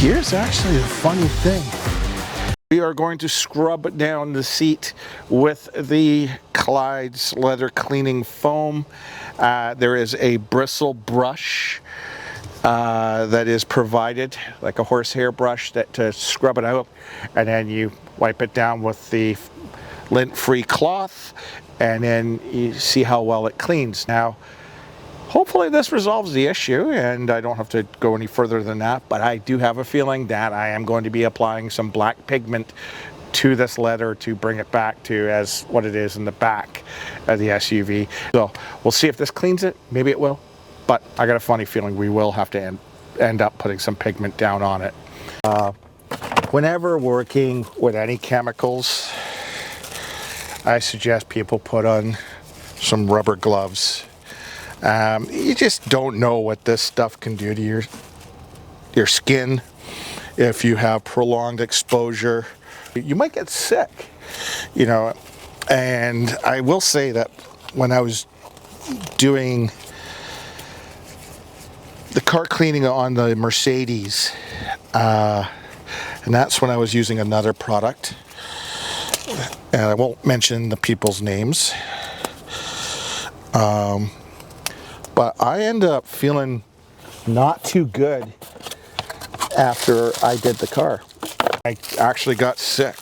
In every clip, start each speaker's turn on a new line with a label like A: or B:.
A: Here's actually a funny thing. We are going to scrub down the seat with the Clyde's leather cleaning foam. There is a bristle brush that is provided, like a horsehair brush to scrub it out, and then you wipe it down with the lint-free cloth, and then you see how well it cleans. Now, hopefully this resolves the issue and I don't have to go any further than that, but I do have a feeling that I am going to be applying some black pigment to this leather to bring it back to as what it is in the back of the SUV. So we'll see if this cleans it. Maybe it will, but I got a funny feeling we will have to end up putting some pigment down on it. Whenever working with any chemicals, I suggest people put on some rubber gloves. You just don't know what this stuff can do to your skin if you have prolonged exposure. You might get sick, you know. And I will say that when I was doing the car cleaning on the Mercedes, and that's when I was using another product, and I won't mention the people's names, but I ended up feeling not too good after I did the car. I actually got sick,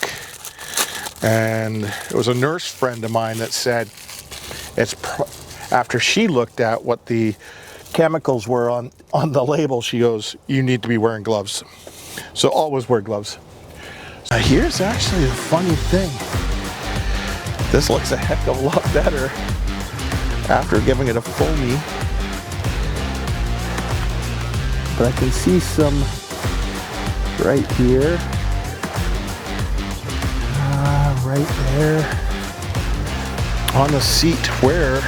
A: and it was a nurse friend of mine that said after she looked at what the chemicals were on the label, she goes, "You need to be wearing gloves." So always wear gloves. Here's actually a funny thing. This looks a heck of a lot better after giving it a foamy. But I can see some right here, right there on the seat where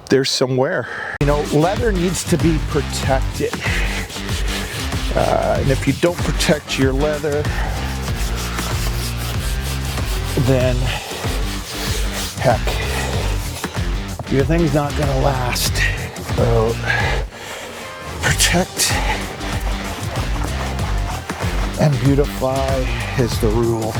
A: there's some wear. You know, leather needs to be protected. And if you don't protect your leather, then heck, your thing's not gonna last. So protect and beautify is the rule.